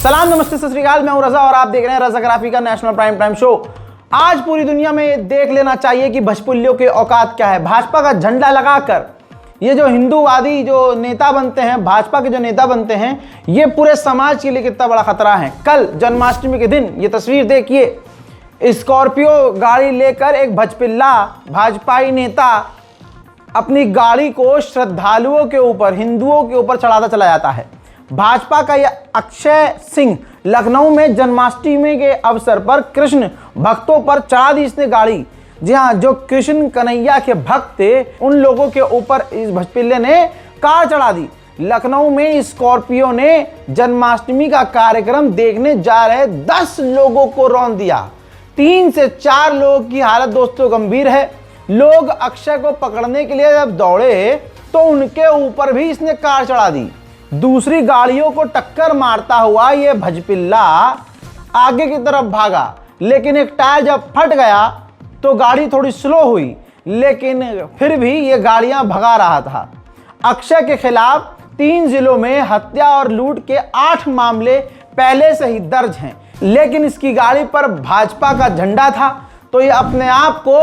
सलाम, नमस्ते, सत श्री अकाल। मैं हूं रजा और आप देख रहे हैं रजाग्राफी का नेशनल प्राइम टाइम शो। आज पूरी दुनिया में देख लेना चाहिए कि भजपुल्लियों के औकात क्या है। भाजपा का झंडा लगाकर ये जो हिंदूवादी जो नेता बनते हैं, भाजपा के जो नेता बनते हैं, ये पूरे समाज के लिए कितना बड़ा खतरा है। कल जन्माष्टमी के दिन ये तस्वीर देखिए, स्कॉर्पियो गाड़ी लेकर एक भजपिल्ला भाजपाई नेता अपनी गाड़ी को श्रद्धालुओं के ऊपर, हिंदुओं के ऊपर चढ़ाता चला जाता है। भाजपा का यह अक्षय सिंह लखनऊ में जन्माष्टमी के अवसर पर कृष्ण भक्तों पर चढ़ा दी इसने गाड़ी। जी हाँ, जो कृष्ण कन्हैया के भक्त थे उन लोगों के ऊपर इस भजपिल्ले ने कार चढ़ा दी। लखनऊ में स्कॉर्पियो ने जन्माष्टमी का कार्यक्रम देखने जा रहे 10 लोगों को रौंद दिया। 3 से 4 लोगों की हालत दोस्तों गंभीर है। लोग अक्षय को पकड़ने के लिए जब दौड़े तो उनके ऊपर भी इसने कार चढ़ा दी। दूसरी गाड़ियों को टक्कर मारता हुआ यह भजपिल्ला आगे की तरफ भागा, लेकिन एक टायर जब फट गया तो गाड़ी थोड़ी स्लो हुई, लेकिन फिर भी ये गाड़ियां भगा रहा था। अक्षय के खिलाफ 3 जिलों में हत्या और लूट के 8 मामले पहले से ही दर्ज हैं, लेकिन इसकी गाड़ी पर भाजपा का झंडा था तो ये अपने आप को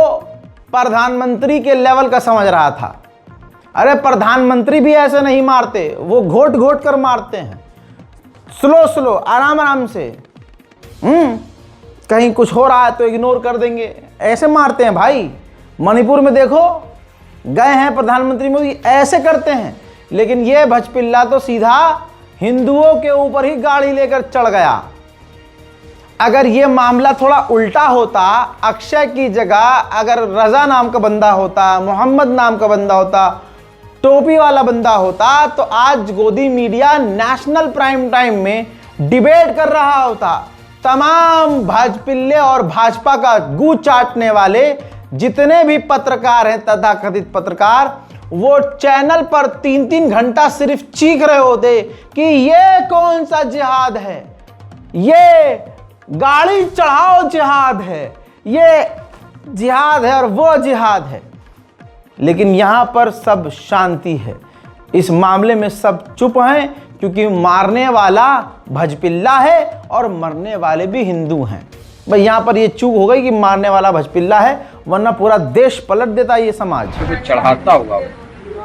प्रधानमंत्री के लेवल का समझ रहा था। अरे प्रधानमंत्री भी ऐसे नहीं मारते, वो घोट घोट कर मारते हैं, स्लो स्लो, आराम आराम से। कहीं कुछ हो रहा है तो इग्नोर कर देंगे, ऐसे मारते हैं भाई। मणिपुर में देखो, गए हैं प्रधानमंत्री मोदी, ऐसे करते हैं। लेकिन ये भजपिल्ला तो सीधा हिंदुओं के ऊपर ही गाड़ी लेकर चढ़ गया। अगर ये मामला थोड़ा उल्टा होता, अक्षय की जगह अगर रजा नाम का बंदा होता, मोहम्मद नाम का बंदा होता, टोपी वाला बंदा होता, तो आज गोदी मीडिया नेशनल प्राइम टाइम में डिबेट कर रहा होता। तमाम भाजपिल्ले और भाजपा का गू चाटने वाले जितने भी पत्रकार हैं, तथाकथित पत्रकार, वो चैनल पर 3-3 घंटा सिर्फ चीख रहे होते कि ये कौन सा जिहाद है, ये गाड़ी चढ़ाओ जिहाद है, ये जिहाद है और वो जिहाद है। लेकिन यहां पर सब शांति है। इस मामले में सब चुप हैं क्योंकि मारने वाला भजपिल्ला है और मरने वाले भी हिंदू हैं। भाई यहां पर ये चूक हो गई कि मारने वाला भजपिल्ला है, वरना पूरा देश पलट देता ये समाज। चढ़ाता हुआ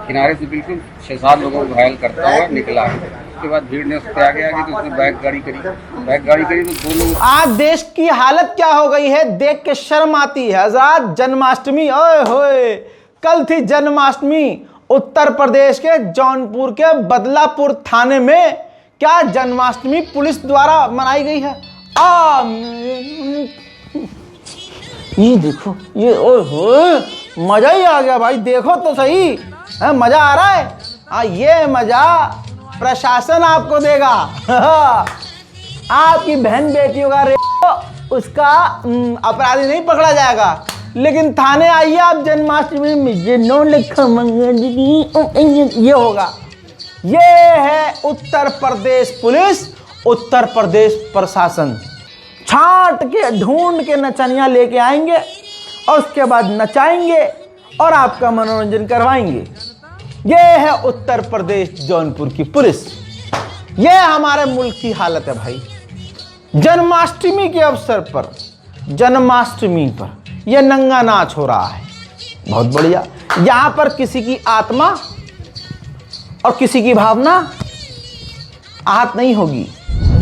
किनारे से बिल्कुल 6-7 लोगों को घायल करता हुआ निकला है। उसके बाद भीड़ ने उसके आगे तो उसने बैक गाड़ी करी तो 2 लोग। आज देश की हालत क्या हो गई है देख के शर्म आती है। हजरात, जन्माष्टमी, ओए होए, कल थी जन्माष्टमी। उत्तर प्रदेश के जौनपुर के बदलापुर थाने में क्या जन्माष्टमी पुलिस द्वारा मनाई गई है। ये देखो, ये ओए, मजा ही आ गया भाई। देखो तो सही, मजा आ रहा है। ये मजा प्रशासन आपको देगा। आपकी बहन बेटियों का उसका अपराधी नहीं पकड़ा जाएगा, लेकिन थाने आइए आप जन्माष्टमी में, ये होगा। ये है उत्तर प्रदेश पुलिस, उत्तर प्रदेश प्रशासन। छांट के ढूंढ के नचनियां लेके आएंगे और उसके बाद नचाएंगे और आपका मनोरंजन करवाएंगे। ये है उत्तर प्रदेश जौनपुर की पुलिस। ये हमारे मुल्क की हालत है भाई। जन्माष्टमी के अवसर पर, जन्माष्टमी पर यह नंगा नाच हो रहा है, बहुत बढ़िया। यहां पर किसी की आत्मा और किसी की भावना आहत नहीं होगी,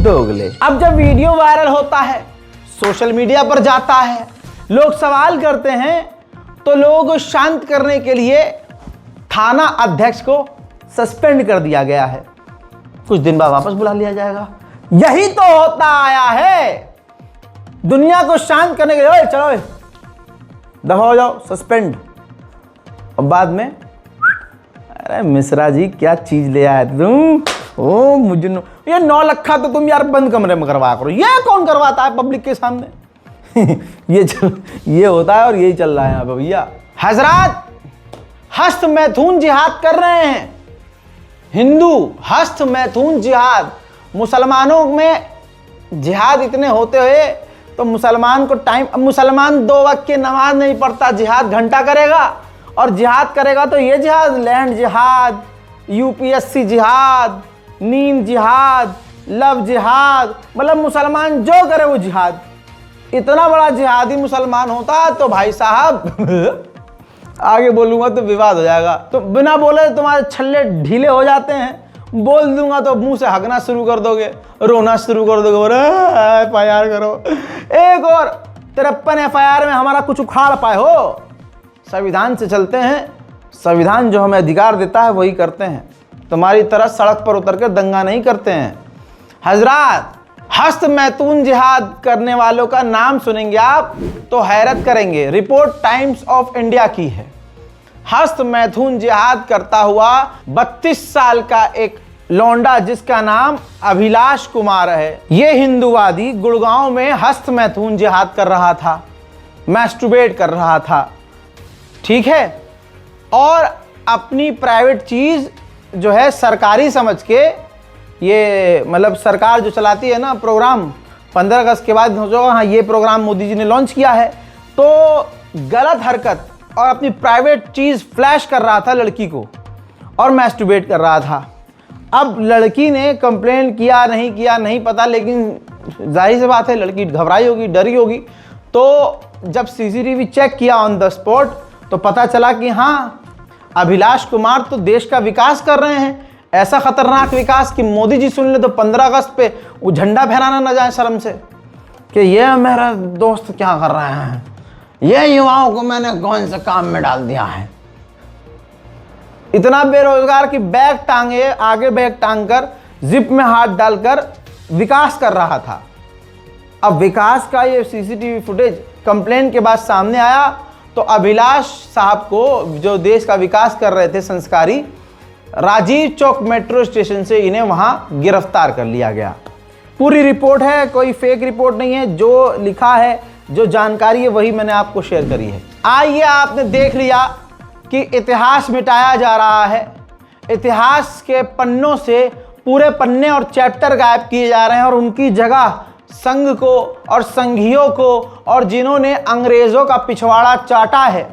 दोगले। अब जब वीडियो वायरल होता है, सोशल मीडिया पर जाता है, लोग सवाल करते हैं, तो लोग शांत करने के लिए थाना अध्यक्ष को सस्पेंड कर दिया गया है। कुछ दिन बाद वापस बुला लिया जाएगा। यही तो होता आया है। दुनिया को शांत करने के लिए, चलो दफा हो जाओ, सस्पेंड। और बाद में, अरे मिश्रा जी क्या चीज ले आए तुम, ओ मुझे ये 9 लखा तो तुम यार बंद कमरे में करवा करो। ये कौन करवाता है पब्लिक के सामने। ये होता है और यही चल रहा है यहाँ पे भैया। हजरात, हस्त मैथुन जिहाद कर रहे हैं हिंदू, हस्त मैथुन जिहाद। मुसलमानों में जिहाद इतने होते हुए तो मुसलमान को टाइम, मुसलमान 2 वक्त की नमाज नहीं पढ़ता, जिहाद घंटा करेगा। और जिहाद करेगा तो ये जिहाद, लैंड जिहाद, यूपीएससी जिहाद, नींद जिहाद, लव जिहाद, मतलब मुसलमान जो करे वो जिहाद। इतना बड़ा जिहादी मुसलमान होता तो भाई साहब आगे बोलूंगा तो विवाद हो जाएगा, तो बिना बोले तुम्हारे छल्ले ढीले हो जाते हैं, बोल दूंगा तो मुंह से हगना शुरू कर दोगे, रोना शुरू कर दोगे, और FIR करो। एक और 53 FIR में हमारा कुछ उखाड़ पाए हो? संविधान से चलते हैं, संविधान जो हमें अधिकार देता है वही करते हैं, तुम्हारी तरह सड़क पर उतर कर दंगा नहीं करते हैं। हजरात, हस्त मैथून जिहाद करने वालों का नाम सुनेंगे आप तो हैरत करेंगे। रिपोर्ट टाइम्स ऑफ इंडिया की है। हस्त मैथुन जिहाद करता हुआ 32 साल का एक लौंडा जिसका नाम अभिलाष कुमार है, ये हिंदूवादी गुड़गांव में हस्त मैथुन जिहाद कर रहा था, मैस्टरबेट कर रहा था, ठीक है, और अपनी प्राइवेट चीज जो है सरकारी समझ के, ये मतलब सरकार जो चलाती है ना प्रोग्राम, 15 अगस्त के बाद सोचो हाँ ये प्रोग्राम मोदी जी ने लॉन्च किया है, तो गलत हरकत और अपनी प्राइवेट चीज़ फ्लैश कर रहा था लड़की को और मैस्टरबेट कर रहा था। अब लड़की ने कंप्लेन किया नहीं पता, लेकिन जाहिर सी बात है लड़की घबराई होगी, डरी होगी। तो जब CCTV चेक किया ऑन द स्पॉट तो पता चला कि हाँ अभिलाष कुमार तो देश का विकास कर रहे हैं, ऐसा खतरनाक विकास कि मोदी जी सुन ले तो 15 अगस्त पे वो झंडा फहराना न जाए शर्म से कि ये मेरा दोस्त क्या कर रहे हैं, ये युवाओं को मैंने कौन से काम में डाल दिया है। इतना बेरोजगार कि बैग टांगे, आगे बैग टांग कर जिप में हाथ डालकर विकास कर रहा था। अब विकास का ये CCTV फुटेज कंप्लेन के बाद सामने आया तो अभिलाष साहब को, जो देश का विकास कर रहे थे संस्कारी, राजीव चौक मेट्रो स्टेशन से इन्हें वहां गिरफ्तार कर लिया गया। पूरी रिपोर्ट है, कोई फेक रिपोर्ट नहीं है, जो लिखा है, जो जानकारी है वही मैंने आपको शेयर करी है। आइए, आपने देख लिया कि इतिहास मिटाया जा रहा है, इतिहास के पन्नों से पूरे पन्ने और चैप्टर गायब किए जा रहे हैं और उनकी जगह संघ को और संघियों को और जिन्होंने अंग्रेजों का पिछवाड़ा चाटा है,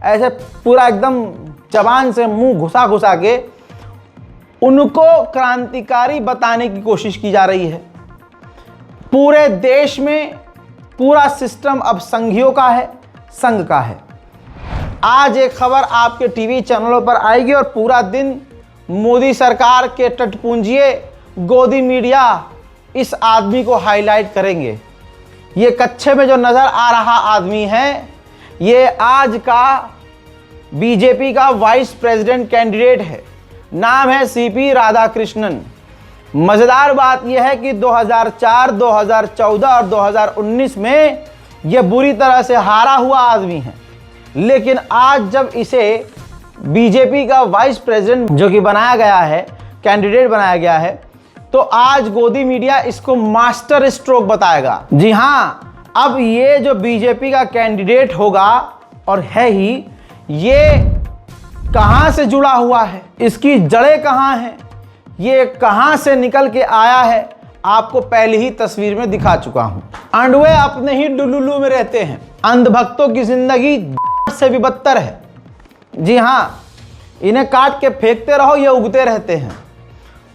ऐसे पूरा एकदम जबान से मुंह घुसा घुसा के उनको क्रांतिकारी बताने की कोशिश की जा रही है। पूरे देश में पूरा सिस्टम अब संघियों का है, संघ का है। आज एक खबर आपके टीवी चैनलों पर आएगी और पूरा दिन मोदी सरकार के टटपुंजिए गोदी मीडिया इस आदमी को हाईलाइट करेंगे। ये कच्छे में जो नजर आ रहा आदमी है, ये आज का बीजेपी का वाइस प्रेसिडेंट कैंडिडेट है, नाम है CP राधाकृष्णन। मजेदार बात यह है कि 2004, 2014 और 2019 में यह बुरी तरह से हारा हुआ आदमी है, लेकिन आज जब इसे बीजेपी का वाइस प्रेसिडेंट जो कि बनाया गया है, कैंडिडेट बनाया गया है, तो आज गोदी मीडिया इसको मास्टर स्ट्रोक बताएगा। जी हाँ, अब ये जो बीजेपी का कैंडिडेट होगा और है ही, ये कहां से जुड़ा हुआ है, इसकी जड़ें कहां हैं, ये कहां से निकल के आया है, आपको पहले ही तस्वीर में दिखा चुका हूं। अंडवे अपने ही डुलुलू में रहते हैं, अंधभक्तों की जिंदगी से भी बदतर है। जी हाँ, इन्हें काट के फेंकते रहो, ये उगते रहते हैं,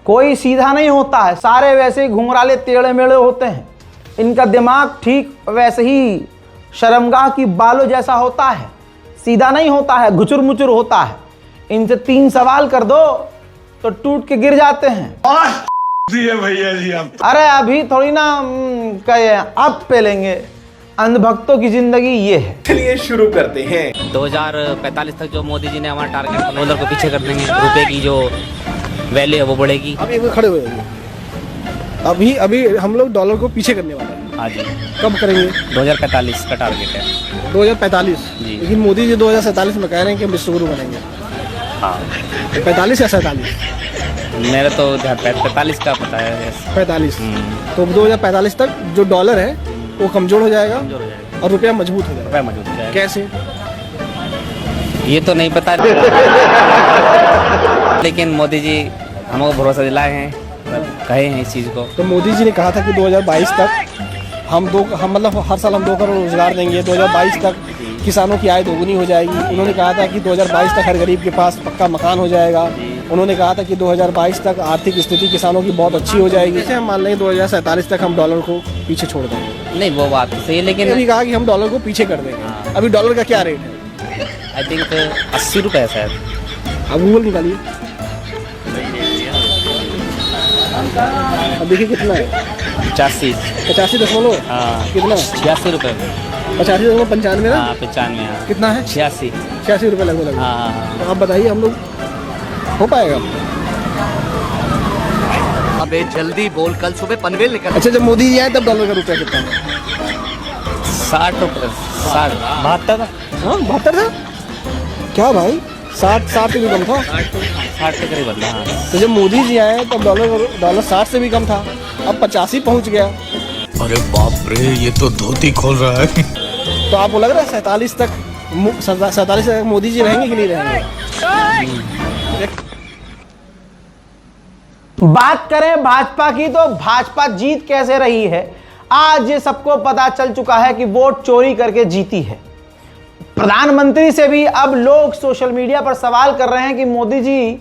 कोई सीधा नहीं होता है, सारे वैसे ही घुंघराले टेढ़े मेढ़े होते हैं। इनका दिमाग ठीक वैसे ही शर्मगाह की बालों जैसा होता है, सीधा नहीं होता है, घुचुर मुचुर होता है। इनसे 3 सवाल कर दो तो टूट के गिर जाते हैं। भैया जी हम अरे अभी थोड़ी ना कहे, अब पे लेंगे। अंधभक्तों की जिंदगी ये है। चलिए शुरू करते हैं। 2045 तक जो मोदी जी ने हमारा टारगेट, डॉलर को पीछे कर देंगे, रुपए की जो वैल्यू है वो बढ़ेगी। अब एक बार खड़े हो जाइए। अभी हम लोग डॉलर को पीछे करने वाले हैं। हाँ जी, कब करेंगे? 2045 का टारगेट है। 2045? जी। लेकिन मोदी जी 2047 में कह रहे हैं कि हम विश्वगुरु बनेंगे। हाँ, 45 या 47? मेरा तो 45 का पता है। 45। तो 2045 तक जो डॉलर है वो कमजोर हो जाएगा और रुपया मजबूत हो जाएगा। रुपया मजबूत हो जाएगा। कैसे? ये तो नहीं पता, लेकिन मोदी जी हमको भरोसा दिलाए हैं, कहे हैं इस चीज़ को। तो मोदी जी ने कहा था कि 2022 तक हम मतलब हर साल हम 2 करोड़ रोजगार देंगे, 2022 तक किसानों की आय दोगुनी हो जाएगी। उन्होंने कहा था कि 2022 तक हर गरीब के पास पक्का मकान हो जाएगा, उन्होंने कहा था कि 2022 तक आर्थिक स्थिति किसानों की बहुत अच्छी हो जाएगी। जैसे हम मान लें 2047 तक हम डॉलर को पीछे छोड़ देंगे। नहीं वो बात तो सही है, लेकिन अभी कहा कि हम डॉलर को पीछे कर देंगे। अभी डॉलर का क्या रेट है? आई थिंक 80 रुपये है शायद। अब गूगल निकालिए, अब देखिए कितना है। 85 हाँ कितना? 86 रुपये। 85.95 ना? हाँ 95। हाँ कितना है? 86 रुपये लगभग। हाँ। तो आप बताइए हम लोग हो पाएगा? अबे जल्दी बोल, कल सुबह पनवेल निकल। अच्छा, जब मोदी जी आए तब डॉलर का रुपया कितना है? 60 रुपये। 72 हाँ 72 था क्या भाई? 60 से भी कम था। 60 के करीब था। हाँ। तो जब मोदी जी आए तब डॉलर 60 से भी कम था, अब 85 पहुंच गया। अरे बाप रे, ये तो धोती खोल रहा है। तो आपको लग रहा है 47 तक मोदी जी रहेंगे कि नहीं रहेंगे? बात करें भाजपा की तो भाजपा जीत कैसे रही है, आज ये सबको पता चल चुका है कि वोट चोरी करके जीती है। प्रधानमंत्री से भी अब लोग सोशल मीडिया पर सवाल कर रहे हैं कि मोदी जी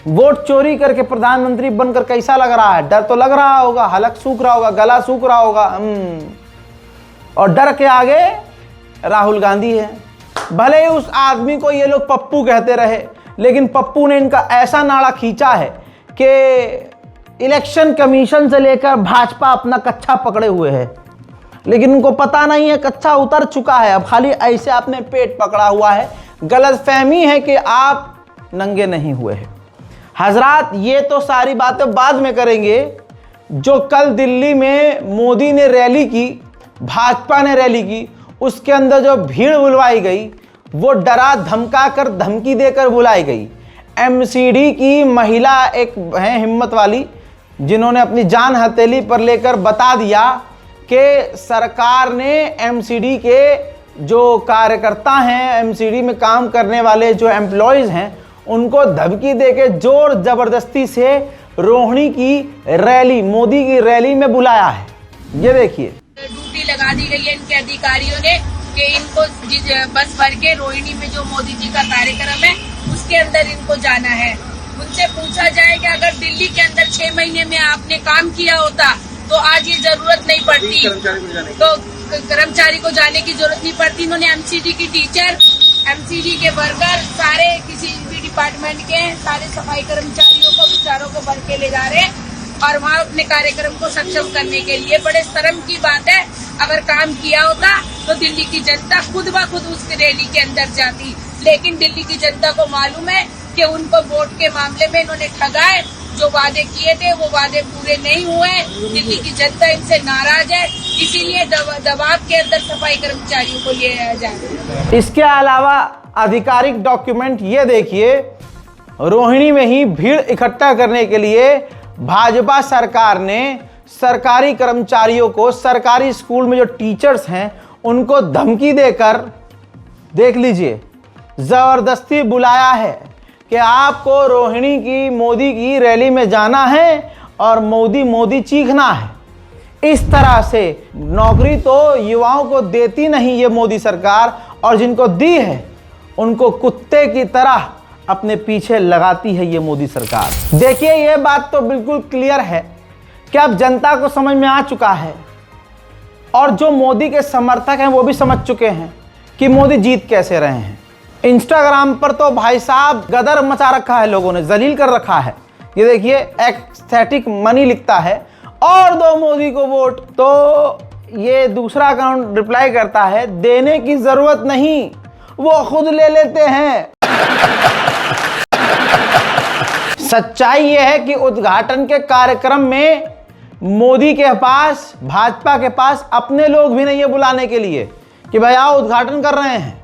वोट चोरी करके प्रधानमंत्री बनकर कैसा लग रहा है। डर तो लग रहा होगा, हलक सूख रहा होगा, गला सूख रहा होगा। और डर के आगे राहुल गांधी है। भले ही उस आदमी को ये लोग पप्पू कहते रहे, लेकिन पप्पू ने इनका ऐसा नाड़ा खींचा है कि इलेक्शन कमीशन से लेकर भाजपा अपना कच्छा पकड़े हुए है, लेकिन उनको पता नहीं है कच्छा उतर चुका है। अब खाली ऐसे आपने पेट पकड़ा हुआ है। गलतफहमी है कि आप नंगे नहीं हुए हैं। हजरात, ये तो सारी बातें बाद में करेंगे। जो कल दिल्ली में मोदी ने रैली की, भाजपा ने रैली की, उसके अंदर जो भीड़ बुलवाई गई वो डरा धमका कर, धमकी देकर बुलाई गई। एमसीडी की महिला एक है हिम्मत वाली, जिन्होंने अपनी जान हथेली पर लेकर बता दिया कि सरकार ने एमसीडी के जो कार्यकर्ता हैं, एमसीडी में काम करने वाले जो एम्प्लॉयज़ हैं, उनको धमकी देके जोर जबरदस्ती से रोहिणी की रैली, मोदी की रैली में बुलाया है। ये देखिए, ड्यूटी लगा दी गई है इनके अधिकारियों ने कि इनको बस भर के रोहिणी में जो मोदी जी का कार्यक्रम है उसके अंदर इनको जाना है। उनसे पूछा जाए कि अगर दिल्ली के अंदर 6 महीने में आपने काम किया होता तो आज ये जरूरत नहीं पड़ती, तो कर्मचारी को जाने की जरूरत नहीं पड़ती। इन्होंने एमसीडी की टीचर, एमसीडी के वर्कर, सारे किसी भी डिपार्टमेंट के सारे सफाई कर्मचारियों को, बेचारों को भर के ले जा रहे हैं और वहाँ अपने कार्यक्रम को सक्षम करने के लिए। बड़े शर्म की बात है, अगर काम किया होता तो दिल्ली की जनता खुद ब खुद उस रैली के अंदर जाती, लेकिन दिल्ली की जनता को मालूम है कि उनको वोट के मामले में इन्होंने ठगाए। जो वादे किए थे वो वादे पूरे नहीं हुए। दिल्ली की जनता इनसे नाराज है, इसीलिए दबाव के अंदर सफाई कर्मचारियों को लिया जाए। इसके अलावा आधिकारिक डॉक्यूमेंट ये देखिए, रोहिणी में ही भीड़ इकट्ठा करने के लिए भाजपा सरकार ने सरकारी कर्मचारियों को, सरकारी स्कूल में जो टीचर्स हैं उनको धमकी देकर, देख लीजिए, जबरदस्ती बुलाया है कि आपको रोहिणी की, मोदी की रैली में जाना है और मोदी मोदी चीखना है। इस तरह से नौकरी तो युवाओं को देती नहीं ये मोदी सरकार, और जिनको दी है उनको कुत्ते की तरह अपने पीछे लगाती है ये मोदी सरकार। देखिए, ये बात तो बिल्कुल क्लियर है कि अब जनता को समझ में आ चुका है, और जो मोदी के समर्थक हैं वो भी समझ चुके हैं कि मोदी जीत कैसे रहे हैं। इंस्टाग्राम पर तो भाई साहब गदर मचा रखा है, लोगों ने जलील कर रखा है। ये देखिए, एस्थेटिक मनी लिखता है और दो मोदी को वोट, तो ये दूसरा अकाउंट रिप्लाई करता है, देने की जरूरत नहीं, वो खुद ले लेते हैं। सच्चाई ये है कि उद्घाटन के कार्यक्रम में मोदी के पास, भाजपा के पास अपने लोग भी नहीं है बुलाने के लिए कि भाई आओ उद्घाटन कर रहे हैं,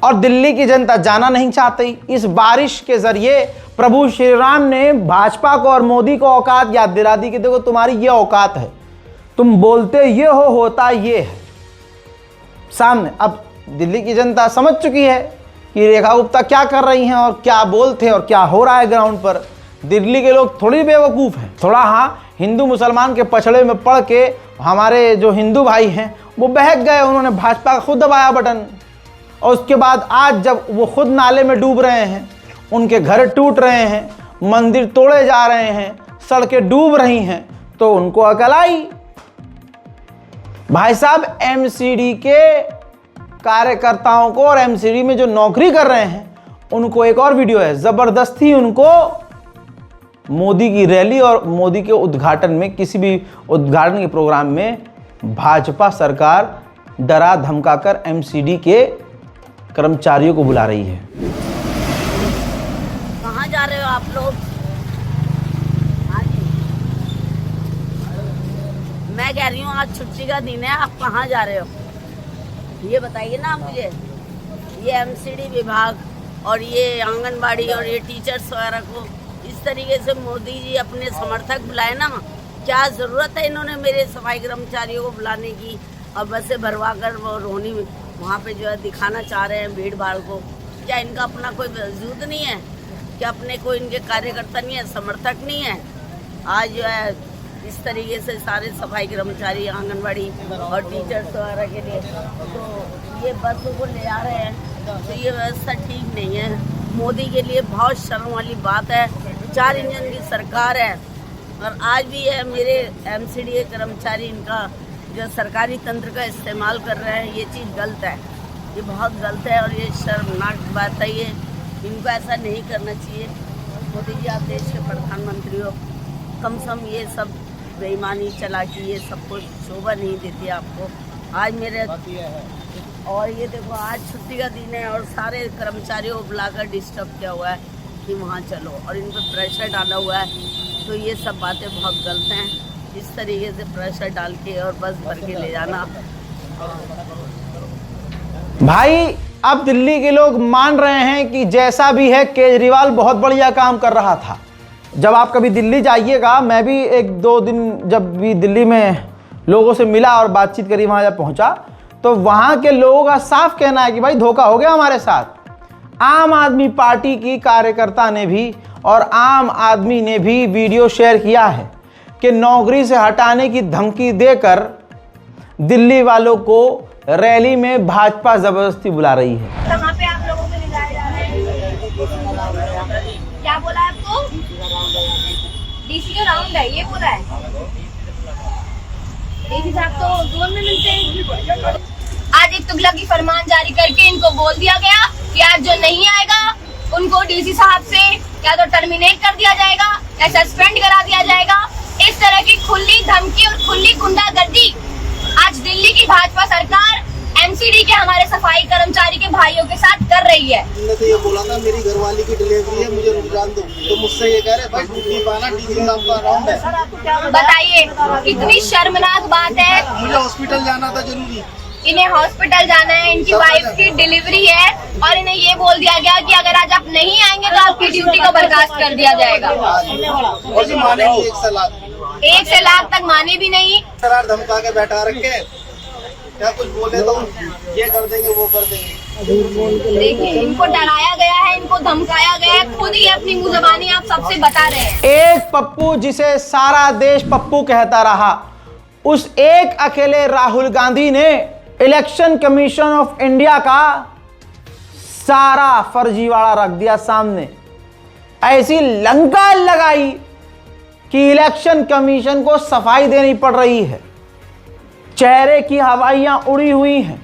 और दिल्ली की जनता जाना नहीं चाहती। इस बारिश के जरिए प्रभु श्री राम ने भाजपा को और मोदी को औकात याद दिला दी कि देखो तुम्हारी ये औकात है, तुम बोलते ये हो, होता ये है सामने। अब दिल्ली की जनता समझ चुकी है कि रेखा गुप्ता क्या कर रही हैं और क्या बोलते हैं और क्या हो रहा है ग्राउंड पर। दिल्ली के लोग थोड़ी बेवकूफ़ हैं, थोड़ा हाँ हिंदू मुसलमान के पछड़े में पड़ के हमारे जो हिंदू भाई हैं वो बहक गए, उन्होंने भाजपा का खुद दबाया बटन, और उसके बाद आज जब वो खुद नाले में डूब रहे हैं, उनके घर टूट रहे हैं, मंदिर तोड़े जा रहे हैं, सड़कें डूब रही हैं, तो उनको अकल आई। भाई साहब, एमसीडी के कार्यकर्ताओं को और एमसीडी में जो नौकरी कर रहे हैं उनको एक और वीडियो है, जबरदस्ती उनको मोदी की रैली और मोदी के उद्घाटन में, किसी भी उद्घाटन के प्रोग्राम में भाजपा सरकार डरा धमकाकर एमसीडी के कर्मचारियों को बुला रही है। कहाँ जा रहे हो आप लोग? हाँ जी, मैं कह रही हूँ आज छुट्टी का दिन है, आप कहाँ जा रहे हो ये बताइए ना मुझे। ये एमसीडी विभाग और ये आंगनबाड़ी और ये टीचर्स वगैरह को इस तरीके से मोदी जी अपने समर्थक बुलाए ना, क्या ज़रूरत है इन्होंने मेरे सफाई कर्मचारियों को बुलाने की और बसें भरवा कर वो रोनी वहाँ पे जो है दिखाना चाह रहे हैं भीड़ भाड़ को। क्या इनका अपना कोई वजूद नहीं है? क्या अपने कोई इनके कार्यकर्ता नहीं है, समर्थक नहीं है? आज जो है इस तरीके से सारे सफाई कर्मचारी आंगनबाड़ी और टीचर्स वगैरह के लिए तो ये बसों को ले आ रहे हैं, तो ये व्यवस्था ठीक नहीं है। मोदी के लिए बहुत शर्म वाली बात है। 4 इंजन की सरकार है और आज भी है मेरे एमसीडी के कर्मचारी इनका जो सरकारी तंत्र का इस्तेमाल कर रहे हैं, ये चीज़ गलत है, ये बहुत गलत है और ये शर्मनाक बात है। ये इनको ऐसा नहीं करना चाहिए। मोदी जी, आप देश के प्रधानमंत्री हो, कम से कम ये सब बेईमानी चालाकी ये सब कुछ शोभा नहीं देती आपको। आज मेरे और ये देखो आज छुट्टी का दिन है और सारे कर्मचारियों को बुलाकर डिस्टर्ब किया हुआ है कि वहाँ चलो और इन पर प्रेशर डाला हुआ है, तो ये सब बातें बहुत गलत हैं। इस तरीके से प्रेशर डाल के और बस भर के ले जाना। भाई, अब दिल्ली के लोग मान रहे हैं कि जैसा भी है केजरीवाल बहुत बढ़िया काम कर रहा था। जब आप कभी दिल्ली जाइएगा, मैं भी 1-2 दिन जब भी दिल्ली में लोगों से मिला और बातचीत करी, वहाँ जब पहुँचा तो वहाँ के लोगों का साफ कहना है कि भाई धोखा हो गया हमारे साथ। आम आदमी पार्टी की कार्यकर्ता ने भी और आम आदमी ने भी वीडियो शेयर किया है कि नौकरी से हटाने की धमकी देकर दिल्ली वालों को रैली में भाजपा जबरदस्ती बुला रही है। कहाँ पे आप लोगों को ले जाया जा रहा है? क्या बोला आपको? डीसी का राउंड है, ये बोला है। डीसी साहब तो जोन में मिलते हैं। आज एक तुगलकी फरमान जारी करके इनको बोल दिया गया कि आज जो नहीं आएगा उनको डीसी साहब से या तो टर्मिनेट कर दिया जाएगा या सस्पेंड करा दिया जाएगा। इस तरह की खुली धमकी और खुली गुंडागर्दी आज दिल्ली की भाजपा सरकार एमसीडी के हमारे सफाई कर्मचारी के भाइयों के साथ कर रही है। हमने तो ये बोला था मेरी घरवाली की डिलीवरी है, मुझे रुकवान दो, तो मुझसे ये कह रहे भाई ड्यूटी पाना, डीसी साहब का राउंड है। बताइए कितनी शर्मनाक बात है। मुझे हॉस्पिटल जाना था जरूरी, इन्हें हॉस्पिटल जाना है, इनकी वाइफ की डिलीवरी है और इन्हें ये बोल दिया गया कि अगर आज आप नहीं आएंगे तो आपकी ड्यूटी को बर्खास्त कर दिया जाएगा। और जो मानेंगे 1 से लाख तक माने भी नहीं। करार धमका के बैठा रखे, क्या कुछ बोले तो ये कर देंगे वो कर देंगे। देखिए, इनको डराया गया है, इनको धमकाया गया है, खुद ही अपनी मुंह जबानी आप सबसे बता रहे हैं। एक पप्पू जिसे सारा देश पप्पू कहता रहा, उस एक अकेले राहुल गांधी ने इलेक्शन कमीशन ऑफ इंडिया का सारा फर्जीवाड़ा रख दिया सामने। ऐसी लंका लगाई कि इलेक्शन कमीशन को सफाई देनी पड़ रही है। चेहरे की हवाइयां उड़ी हुई हैं,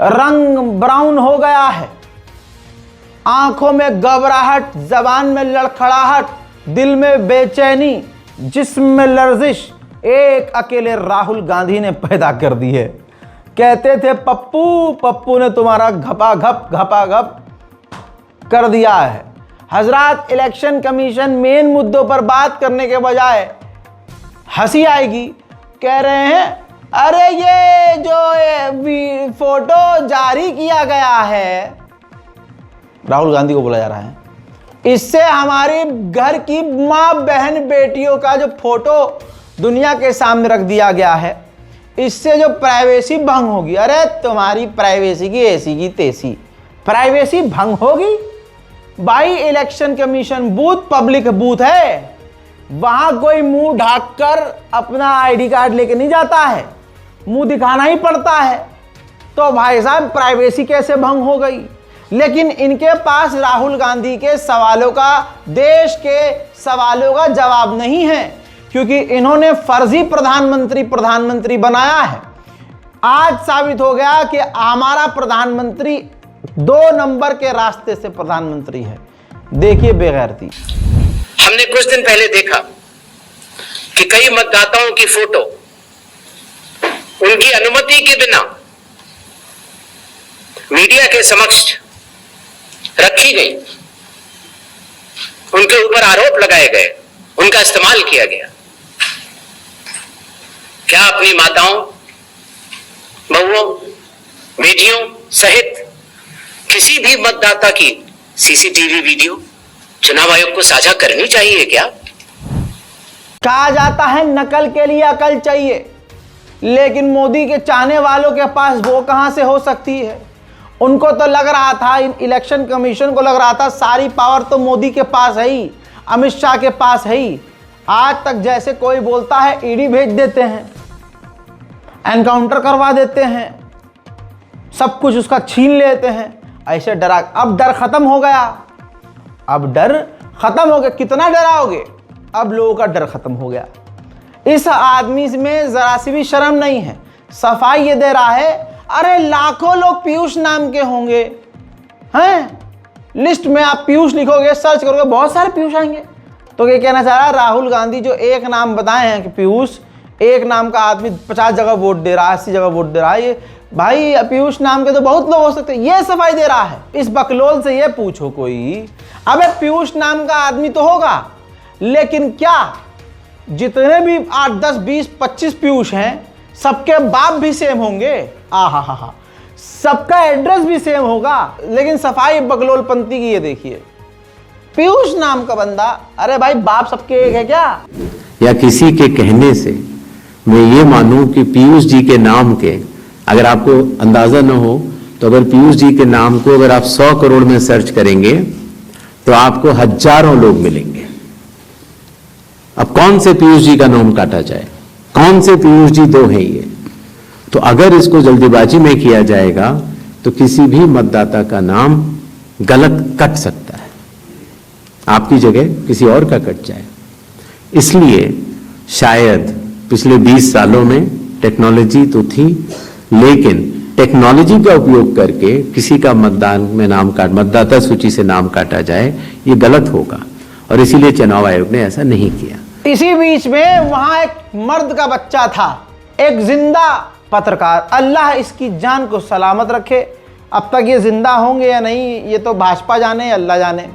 रंग ब्राउन हो गया है, आंखों में घबराहट, जबान में लड़खड़ाहट, दिल में बेचैनी, जिस्म में लर्जिश एक अकेले राहुल गांधी ने पैदा कर दी है। कहते थे पप्पू, पप्पू ने तुम्हारा घपाघप कर दिया है। हजरात, इलेक्शन कमीशन मेन मुद्दों पर बात करने के बजाय हंसी आएगी, कह रहे हैं अरे ये जो फोटो जारी किया गया है, राहुल गांधी को बोला जा रहा है, इससे हमारे घर की माँ बहन बेटियों का जो फोटो दुनिया के सामने रख दिया गया है, इससे जो प्राइवेसी भंग होगी। अरे तुम्हारी प्राइवेसी की ऐसी की तैसी प्राइवेसी भंग होगी भाई। Election commission booth public booth है, वहां कोई मुंह ढाककर अपना आईडी कार्ड लेके नहीं जाता है, मुंह दिखाना ही पड़ता है। तो भाई साहब प्राइवेसी कैसे भंग हो गई? लेकिन इनके पास राहुल गांधी के सवालों का, देश के सवालों का जवाब नहीं है, क्योंकि इन्होंने फर्जी प्रधानमंत्री बनाया है। आज साबित हो गया कि हमारा प्रधानमंत्री 2 नंबर के रास्ते से प्रधानमंत्री है। देखिए बेगैरती। हमने कुछ दिन पहले देखा कि कई मतदाताओं की फोटो उनकी अनुमति के बिना मीडिया के समक्ष रखी गई, उनके ऊपर आरोप लगाए गए, उनका इस्तेमाल किया गया। क्या अपनी माताओं, बहुओं, बेटियों सहित किसी भी मतदाता की सीसीटीवी वीडियो चुनाव आयोग को साझा करनी चाहिए क्या? कहा जाता है नकल के लिए अकल चाहिए, लेकिन मोदी के चाहने वालों के पास वो कहां से हो सकती है। उनको तो लग रहा था, इन इलेक्शन कमीशन को लग रहा था सारी पावर तो मोदी के पास है ही, अमित शाह के पास है ही। आज तक जैसे कोई बोलता है ईडी भेज देते हैं, एनकाउंटर करवा देते हैं, सब कुछ उसका छीन लेते हैं, ऐसे डरा। अब डर खत्म हो गया, अब डर खत्म हो गया। कितना डराओगे? अब लोगों का डर खत्म हो गया। इस आदमी में जरा सी भी शर्म नहीं है। सफाई ये दे रहा है, अरे लाखों लोग पीयूष नाम के होंगे हैं, लिस्ट में आप पीयूष लिखोगे, सर्च करोगे, बहुत सारे पीयूष आएंगे। तो ये कहना चाह रहा है राहुल गांधी जो एक नाम बताए हैं कि पीयूष, एक नाम का आदमी 50 जगह वोट दे रहा है, 80 जगह वोट दे रहा है। ये भाई पीयूष नाम के तो बहुत लोग हो सकते हैं, ये सफाई दे रहा है। इस बकलोल से ये पूछो कोई, अबे पीयूष नाम का आदमी तो होगा, लेकिन क्या जितने भी 8, 10, 20, 25 पीयूष हैं, सबके बाप भी सेम होंगे? आहा, सबका एड्रेस भी सेम होगा, लेकिन सफाई बकलोलपंती की ये देखिए। पीयूष नाम का बंदा, अरे भाई बाप सबके एक है क्या? या किसी के कहने से मैं ये मानूं कि पीयूष जी के नाम के, अगर आपको अंदाजा न हो तो अगर पीयूष जी के नाम को अगर आप 100 करोड़ में सर्च करेंगे तो आपको हजारों लोग मिलेंगे। अब कौन से पीयूष जी का नाम काटा जाए? कौन से पीयूष जी 2 हैं ये? तो अगर इसको जल्दीबाजी में किया जाएगा तो किसी भी मतदाता का नाम गलत कट सकता है, आपकी जगह किसी और का कट जाए। इसलिए शायद पिछले 20 सालों में टेक्नोलॉजी तो थी, लेकिन टेक्नोलॉजी का उपयोग करके किसी का मतदान में नाम मतदाता सूची से नाम काटा जाए, ये गलत होगा, और इसीलिए चुनाव आयोग ने ऐसा नहीं किया। इसी बीच में वहां एक मर्द का बच्चा था, एक जिंदा पत्रकार। अल्लाह इसकी जान को सलामत रखे। अब तक ये जिंदा होंगे या नहीं, ये तो भाजपा जाने, अल्लाह जाने।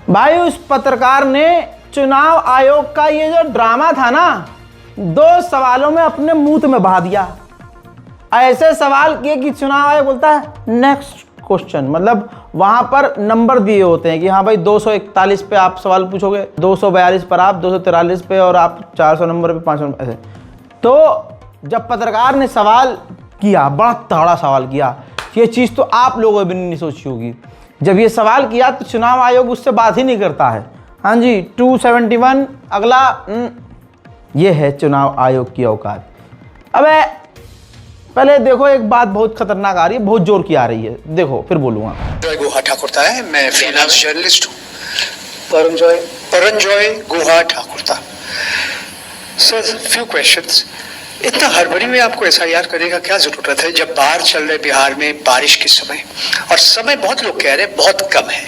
भाई उस पत्रकार ने चुनाव आयोग का ये जो ड्रामा था ना, 2 सवालों में अपने मुंह में बहा दिया। ऐसे सवाल किए कि चुनाव आयोग बोलता है नेक्स्ट क्वेश्चन, मतलब वहां पर नंबर दिए होते हैं कि हाँ भाई 241 पे आप सवाल पूछोगे, 242 पर आप, 243 पे, और आप 400 नंबर पे 500 नंबर ऐसे। तो जब पत्रकार ने सवाल किया, बड़ा तगड़ा सवाल किया, ये चीज़ तो आप लोगों ने भी नहीं सोची होगी। जब ये सवाल किया तो चुनाव आयोग उससे बात ही नहीं करता है। हाँ जी, 271 अगला, ये है चुनाव आयोग की औकात। अबे पहले देखो, एक बात बहुत खतरनाक आ रही है, बहुत जोर की आ रही है, देखो फिर बोलूँगा। गुहा ठाकुर था है, मैं फ्रीलांस जर्नलिस्ट हूँ। परंजॉय गुहा ठाकुर था। Sir few questions. इतना हड़बड़ी में आपको एसआईआर करने का क्या जरूरत है, जब बाहर चल रहे बिहार में बारिश के समय, और समय बहुत लोग कह रहे हैं बहुत कम है।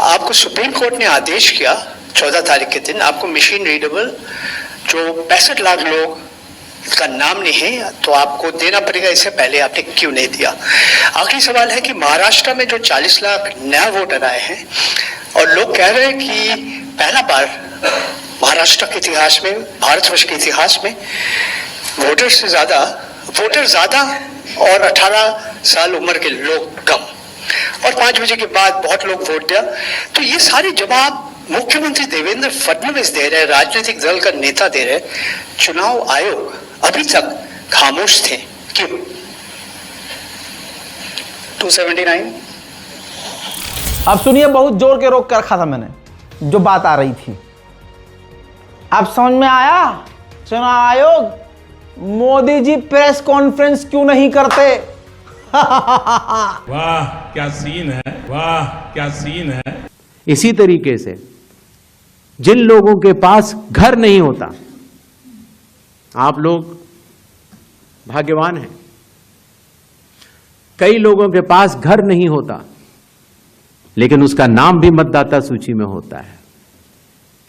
आपको सुप्रीम कोर्ट ने आदेश किया 14 तारीख के दिन, आपको मशीन रीडेबल जो 65 लाख लोग का नाम नहीं है तो आपको देना पड़ेगा, इससे पहले आपने क्यों नहीं दिया? आखिरी सवाल है कि महाराष्ट्र में जो 40 लाख नया वोटर आए हैं, और लोग कह रहे हैं कि पहला बार महाराष्ट्र के इतिहास में, भारतवर्ष के इतिहास में वोटर ज्यादा और 18 साल उम्र के लोग कम, और 5 बजे के बाद बहुत लोग वोट दिया। तो ये सारे जवाब मुख्यमंत्री देवेंद्र फडणवीस दे रहे हैं, राजनीतिक दल का नेता दे रहे हैं, चुनाव आयोग अभी तक खामोश थे, क्यों? 279। अब सुनिए, बहुत जोर के रोक कर रखा था मैंने जो बात आ रही थी। अब समझ में आया? चुनाव आयोग, मोदी जी प्रेस कॉन्फ्रेंस क्यों नहीं करते? वाह क्या सीन है, वाह क्या सीन है। इसी तरीके से जिन लोगों के पास घर नहीं होता, आप लोग भाग्यवान हैं। कई लोगों के पास घर नहीं होता लेकिन उसका नाम भी मतदाता सूची में होता है,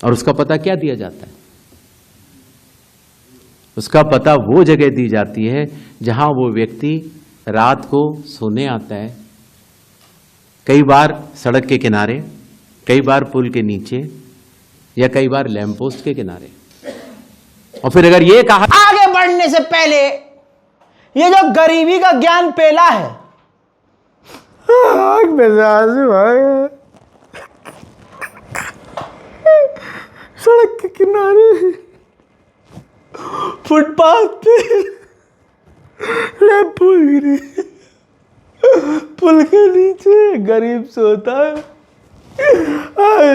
और उसका पता क्या दिया जाता है? उसका पता वो जगह दी जाती है जहां वो व्यक्ति रात को सोने आता है, कई बार सड़क के किनारे, कई बार पुल के नीचे, या कई बार लैंप पोस्ट के किनारे। और फिर अगर ये कहा, आगे बढ़ने से पहले ये जो गरीबी का ज्ञान पेला है, आग में से आंसू आ गया। सड़क के किनारे, फुटपाथ पे लैंप पुल गिरी, पुल के नीचे गरीब सोता है।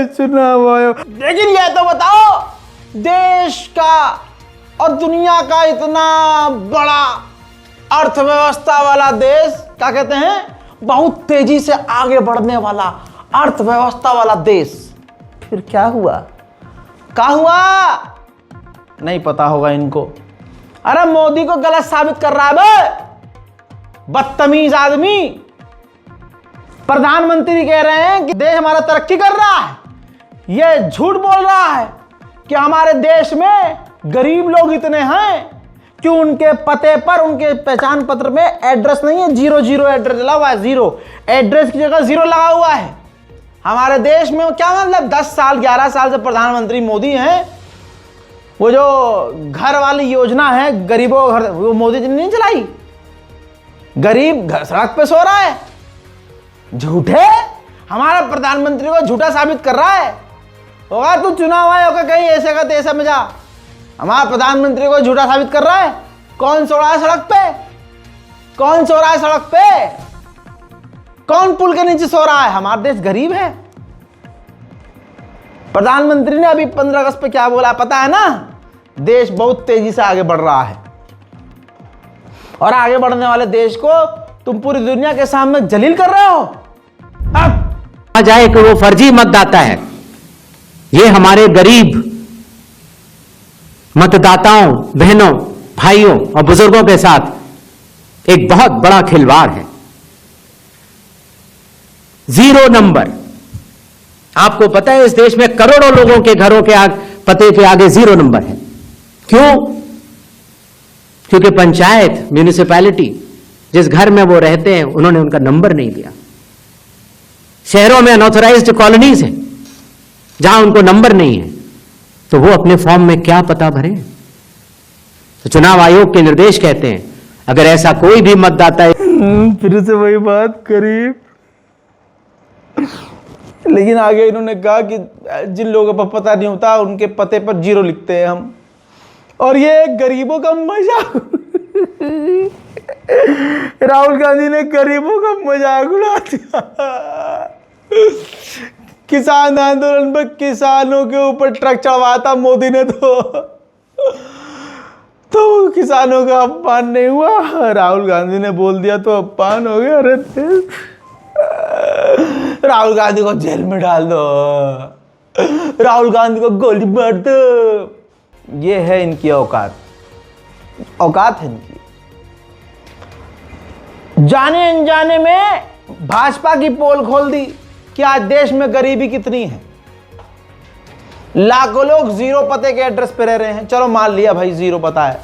चुनाव आयो, लेकिन ये तो बताओ, देश का और दुनिया का इतना बड़ा अर्थव्यवस्था वाला देश, क्या कहते हैं, बहुत तेजी से आगे बढ़ने वाला अर्थव्यवस्था वाला देश, फिर क्या हुआ? क्या हुआ? नहीं पता होगा इनको। अरे मोदी को गलत साबित कर रहा है बे, बदतमीज आदमी। प्रधानमंत्री कह रहे हैं कि देश हमारा तरक्की कर रहा है, ये झूठ बोल रहा है कि हमारे देश में गरीब लोग इतने हैं कि उनके पते पर, उनके पहचान पत्र में एड्रेस नहीं है, 0 एड्रेस लगा हुआ है, 0 एड्रेस की जगह 0 लगा हुआ है। हमारे देश में क्या मतलब 10 साल 11 साल से प्रधानमंत्री मोदी हैं, वो जो घर वाली योजना है गरीबों का घर, वो मोदी जी ने नहीं चलाई। गरीब घर सड़क पे सो रहा है, झूठे, हमारा प्रधानमंत्री को झूठा साबित कर रहा है। होगा तू चुनाव आयोग का कहीं ऐसे का तैसा में जा, हमारा प्रधानमंत्री को झूठा साबित कर रहा है। कौन सो रहा है सड़क पे? कौन सो रहा है सड़क पे? कौन पुल के नीचे सो रहा है? हमारा देश गरीब है। प्रधानमंत्री ने अभी 15 अगस्त पे क्या बोला पता है ना? देश बहुत तेजी से आगे बढ़ रहा है, और आगे बढ़ने वाले देश को तुम पूरी दुनिया के सामने जलील कर रहे हो। अब जाए कि वो फर्जी मतदाता है, ये हमारे गरीब मतदाताओं, बहनों, भाइयों और बुजुर्गों के साथ एक बहुत बड़ा खिलवाड़ है। 0 नंबर। आपको पता है इस देश में करोड़ों लोगों के घरों के पते के आगे 0 नंबर है। क्यों? क्योंकि पंचायत, म्यूनिसिपैलिटी, जिस घर में वो रहते हैं, उन्होंने उनका नंबर नहीं दिया। शहरों में अनऑथराइज्ड कॉलोनीज हैं जहां उनको नंबर नहीं है, तो वो अपने फॉर्म में क्या पता भरें? तो चुनाव आयोग के निर्देश कहते हैं अगर ऐसा कोई भी मतदाता, फिर से वही बात करीब, लेकिन आगे इन्होंने कहा कि जिन लोगों को पता नहीं होता उनके पते पर 0 लिखते हैं हम, और ये गरीबों का मजाक। राहुल गांधी ने गरीबों का मजाक उड़ा दिया। किसान आंदोलन पर किसानों के ऊपर ट्रक चढ़वाया था मोदी ने, तो किसानों का अपमान नहीं हुआ, राहुल गांधी ने बोल दिया तो अपमान हो गया। अरे राहुल गांधी को जेल में डाल दो, राहुल गांधी को गोली मार दो। ये है इनकी औकात, औकात है इनकी। जाने अनजाने में भाजपा की पोल खोल दी कि आज देश में गरीबी कितनी है। लाखों लोग 0 पते के एड्रेस पे रह रहे हैं। चलो मान लिया भाई 0 पता है,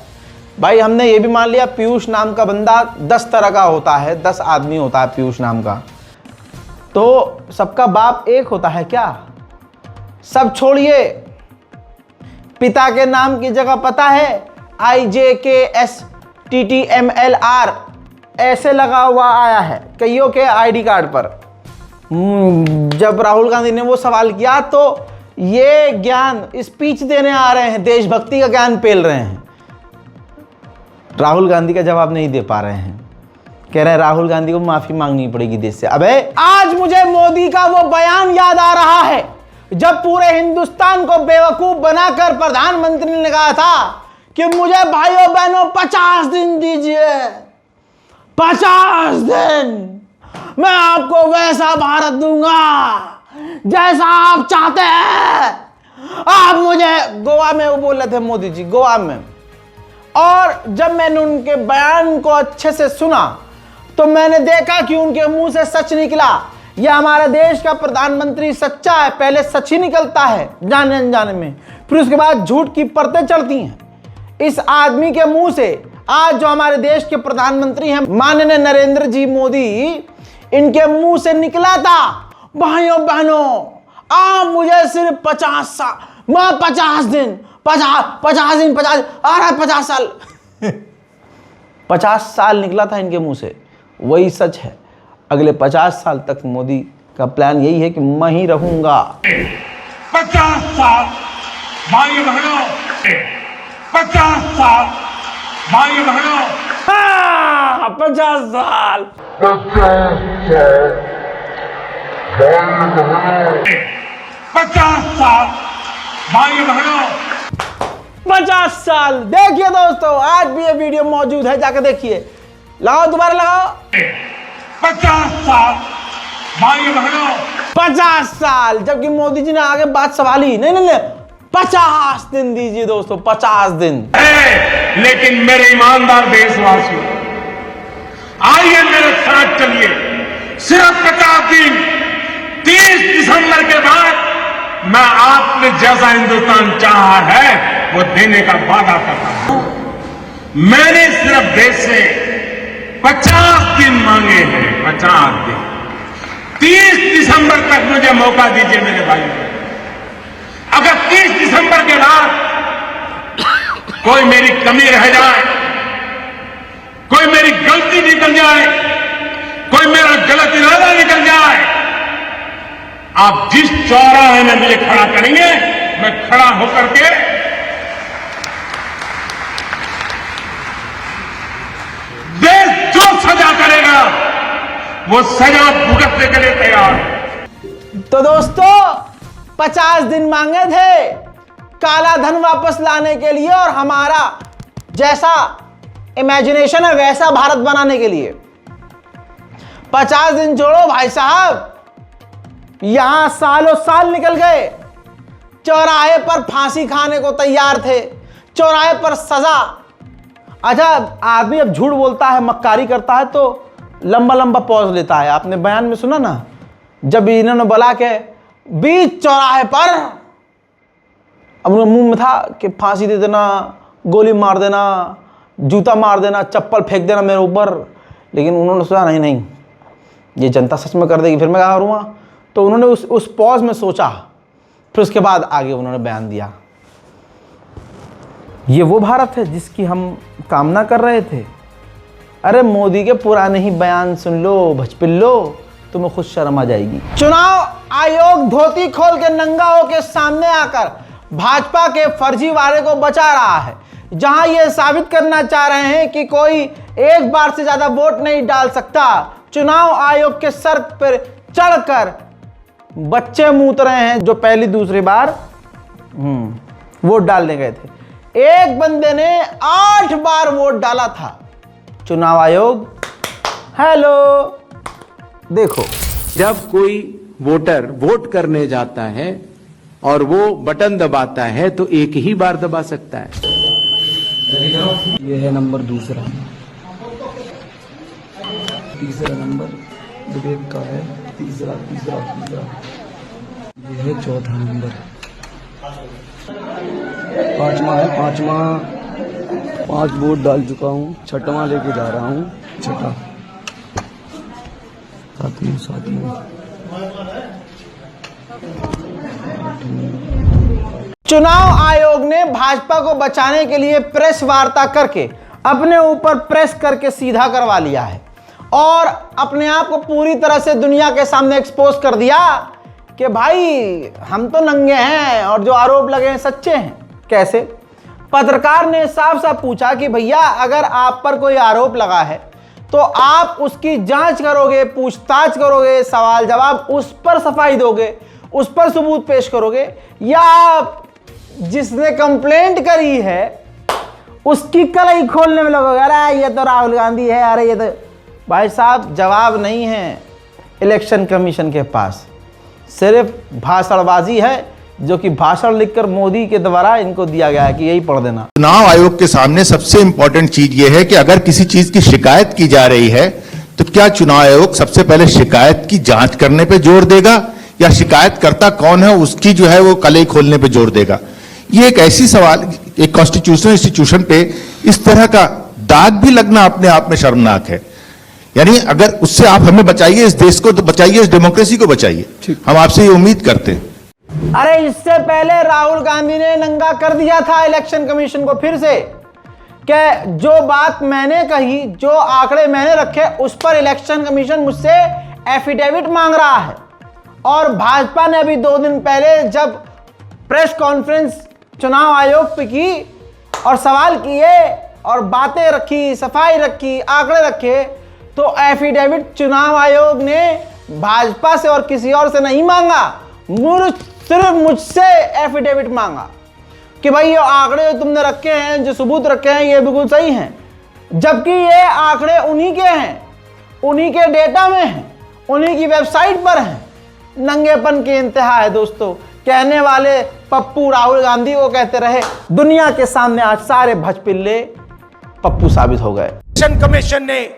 भाई हमने ये भी मान लिया पीयूष नाम का बंदा 10 तरह का होता है, 10 आदमी होता है पीयूष नाम का, तो सबका बाप एक होता है क्या? सब छोड़िए, पिता के नाम की जगह पता है IJKSTTMLR ऐसे लगा हुआ आया है कईयों के आईडी कार्ड पर। जब राहुल गांधी ने वो सवाल किया तो ये ज्ञान स्पीच देने आ रहे हैं, देशभक्ति का ज्ञान पेल रहे हैं, राहुल गांधी का जवाब नहीं दे पा रहे हैं। कह रहे हैं राहुल गांधी को माफी मांगनी पड़ेगी देश से। अबे आज मुझे मोदी का वो बयान याद आ रहा है जब पूरे हिंदुस्तान को बेवकूफ बनाकर प्रधानमंत्री ने कहा था कि मुझे भाइयों बहनों 50 दिन दीजिए, 50 दिन मैं आपको वैसा भारत दूंगा जैसा आप चाहते हैं। आप मुझे गोवा में, वो बोल रहे थे मोदी जी गोवा में, और जब मैंने उनके बयान को अच्छे से सुना तो मैंने देखा कि उनके मुंह से सच निकला। यह हमारे देश का प्रधानमंत्री सच्चा है। पहले सच ही निकलता है जाने अनजाने में, फिर उसके बाद झूठ की परतें चढ़ती हैं। इस आदमी के मुंह से आज जो हमारे देश के प्रधानमंत्री हैं माननीय नरेंद्र जी मोदी, इनके मुंह से निकला था, भाइयों बहनों आप मुझे सिर्फ 50 साल, मैं 50 दिन 50 दिन 50 साल 50 साल निकला था इनके मुंह से। वही सच है। अगले 50 साल तक मोदी का प्लान यही है कि मैं ही रहूंगा। 50 साल भाइयों बहनों, 50 साल भाइयों बहनों, 50 साल 50 साल भाइयों बहनों, 50 साल। देखिए दोस्तों, आज भी ये वीडियो मौजूद है, जाकर देखिए। लगाओ, दोबारा लगाओ। 50 साल भाइयों बहनों, 50 साल। जबकि मोदी जी ने आगे बात संभाली, नहीं 50 दिन दीजिए दोस्तों, 50 दिन। लेकिन मेरे ईमानदार देशवासियों, आइए मेरे साथ चलिए, सिर्फ 50 दिन, 30 दिसंबर के बाद मैं आपने जैसा हिंदुस्तान चाहा है वो देने का वादा करता हूं। मैंने सिर्फ देश से 50 दिन मांगे हैं, 50 दिन। 30 दिसंबर तक मुझे मौका दीजिए मेरे भाई। अगर 30 दिसंबर के बाद कोई मेरी कमी रह जाए, कोई मेरी गलती निकल जाए, कोई मेरा गलत इरादा निकल जाए, आप जिस चौराहे में मुझे खड़ा करेंगे मैं खड़ा होकर के देश जो सजा करेगा वो सजा भुगतने के लिए तैयार है। तो दोस्तों 50 दिन मांगे थे काला धन वापस लाने के लिए और हमारा जैसा इमेजिनेशन है वैसा भारत बनाने के लिए। 50 दिन जोड़ो भाई साहब। यहां सालों साल निकल गए, चौराहे पर फांसी खाने को तैयार थे, चौराहे पर सजा। अच्छा, आदमी अब झूठ बोलता है, मक्कारी करता है तो लंबा लंबा पॉज लेता है। आपने बयान में सुना ना, जब इन्होंने बोला के बीच चौराहे पर, अब उनके मुंह में था कि फांसी दे देना, गोली मार देना, जूता मार देना, चप्पल फेंक देना मेरे ऊपर, लेकिन उन्होंने सोचा नहीं ये जनता सच में कर देगी, फिर मैं क्या करूँगा। तो उन्होंने उस पॉज में सोचा, फिर उसके बाद आगे उन्होंने बयान दिया। ये वो भारत है जिसकी हम कामना कर रहे थे। अरे मोदी के पुराने ही बयान सुन लो भचपिल्लो, तुम्हें खुद शर्म आ जाएगी। चुनाव आयोग धोती खोल के नंगा होकर सामने आकर भाजपा के फर्जी वादे को बचा रहा है, जहां ये साबित करना चाह रहे हैं कि कोई एक बार से ज्यादा वोट नहीं डाल सकता। चुनाव आयोग के शर्त पर चढ़कर बच्चे मूत रहे हैं जो पहली दूसरी बार वोट डालने गए थे। एक बंदे ने 8 बार वोट डाला था। चुनाव आयोग हेलो देखो, जब कोई वोटर वोट करने जाता है और वो बटन दबाता है तो एक ही बार दबा सकता है। ये है नंबर दूसरा, तीसरा नंबर विवेक का है, तीसरा, ये है चौथा नंबर, पांचवा है, 5 वोट डाल चुका हूँ, 6वां लेके जा रहा हूँ, 6वां, 7वां। चुनाव आयोग ने भाजपा को बचाने के लिए प्रेस वार्ता करके अपने ऊपर प्रेस करके सीधा करवा लिया है और अपने आप को पूरी तरह से दुनिया के सामने एक्सपोज कर दिया कि भाई हम तो नंगे हैं और जो आरोप लगे हैं सच्चे हैं। कैसे? पत्रकार ने साफ साफ पूछा कि भैया अगर आप पर कोई आरोप लगा है तो आप उसकी जांच करोगे, पूछताछ करोगे, सवाल जवाब उस पर सफाई दोगे, उस पर सबूत पेश करोगे, या आप जिसने कंप्लेंट करी है उसकी कलई खोलने में लगोगे। अरे ये तो राहुल गांधी है, अरे ये तो भाई साहब जवाब नहीं है इलेक्शन कमीशन के पास, सिर्फ भाषणबाजी है जो कि भाषण लिखकर मोदी के द्वारा इनको दिया गया है कि यही पढ़ देना। चुनाव आयोग के सामने सबसे इंपॉर्टेंट चीज यह है कि अगर किसी चीज की शिकायत की जा रही है तो क्या चुनाव आयोग सबसे पहले शिकायत की जांच करने पे जोर देगा या शिकायतकर्ता कौन है उसकी जो है वो कलई खोलने पे जोर देगा। ये एक ऐसी सवाल, एक कॉन्स्टिट्यूशनल इंस्टीट्यूशन पे इस तरह का दाग भी लगना अपने आप में शर्मनाक है। यानी अगर उससे आप हमें बचाइए, इस देश को तो बचाइए, इस डेमोक्रेसी को बचाइए, हम आपसे ये उम्मीद करते हैं। अरे इससे पहले राहुल गांधी ने नंगा कर दिया था इलेक्शन कमीशन को फिर से कि जो बात मैंने कही, जो आंकड़े मैंने रखे, उस पर इलेक्शन कमीशन मुझसे एफिडेविट मांग रहा है। और भाजपा ने अभी 2 दिन पहले जब प्रेस कॉन्फ्रेंस चुनाव आयोग पे की और सवाल किए और बातें रखी, सफाई रखी, आंकड़े रखे, तो एफिडेविट चुनाव आयोग ने भाजपा से और किसी और से नहीं मांगा, सिर्फ मुझसे एफिडेविट मांगा कि भाई ये आंकड़े जो तुमने रखे हैं, जो सबूत रखे हैं, ये बिल्कुल सही हैं। जबकि ये आंकड़े उन्हीं के हैं, उन्हीं के डेटा में हैं, उन्हीं की वेबसाइट पर हैं। नंगेपन की इंतहा है दोस्तों। कहने वाले पप्पू राहुल गांधी को कहते रहे, दुनिया के सामने आज सारे भजपिल्ले पप्पू साबित हो गए। इलेक्शन कमीशन ने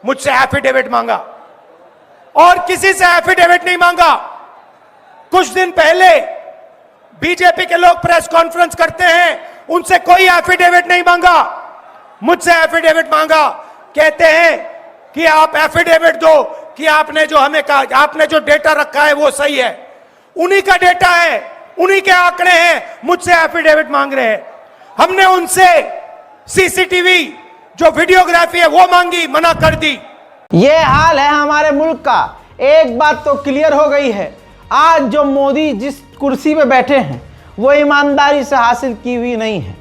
मुझसे एफिडेविट मांगा और किसी से एफिडेविट नहीं मांगा। कुछ दिन पहले बीजेपी के लोग प्रेस कॉन्फ्रेंस करते हैं, उनसे कोई एफिडेविट नहीं मांगा, मुझसे एफिडेविट मांगा। कहते हैं कि आप एफिडेविट दो कि आपने जो हमें कहा, आपने जो डेटा रखा है वो सही है। उन्हीं का डेटा है, उन्हीं के आंकड़े हैं, मुझसे एफिडेविट मांग रहे हैं। हमने उनसे सीसीटीवी जो वीडियोग्राफी है वो मांगी, मना कर दी। ये हाल है हमारे मुल्क का। एक बात तो क्लियर हो गई है, आज जो मोदी जिस कुर्सी पे बैठे हैं वो ईमानदारी से हासिल की हुई नहीं है।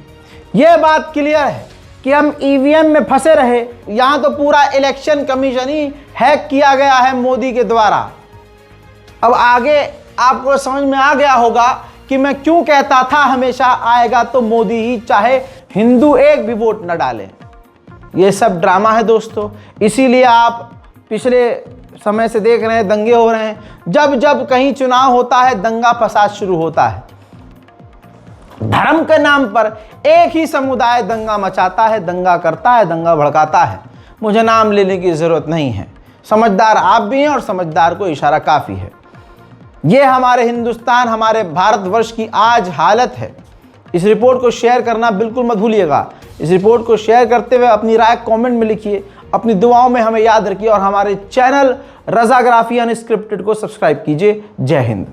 ये बात क्लियर है कि हम ईवीएम में फंसे रहे, यहाँ तो पूरा इलेक्शन कमीशन ही हैक किया गया है मोदी के द्वारा। अब आगे आपको समझ में आ गया होगा कि मैं क्यों कहता था हमेशा आएगा तो मोदी ही, चाहे हिंदू एक भी वोट न डालें। ये सब ड्रामा है दोस्तों। इसीलिए आप पिछले समय से देख रहे हैं दंगे हो रहे हैं। जब जब कहीं चुनाव होता है दंगा फसाद शुरू होता है। धर्म के नाम पर एक ही समुदाय दंगा मचाता है, दंगा करता है, दंगा भड़काता है। मुझे नाम लेने की जरूरत नहीं है, समझदार आप भी हैं और समझदार को इशारा काफ़ी है। ये हमारे हिंदुस्तान, हमारे भारतवर्ष की आज हालत है। इस रिपोर्ट को शेयर करना बिल्कुल मत भूलिएगा। इस रिपोर्ट को शेयर करते हुए अपनी राय कमेंट में लिखिए, अपनी दुआओं में हमें याद रखिए और हमारे चैनल रज़ाग्राफी अनस्क्रिप्टेड को सब्सक्राइब कीजिए। जय हिंद।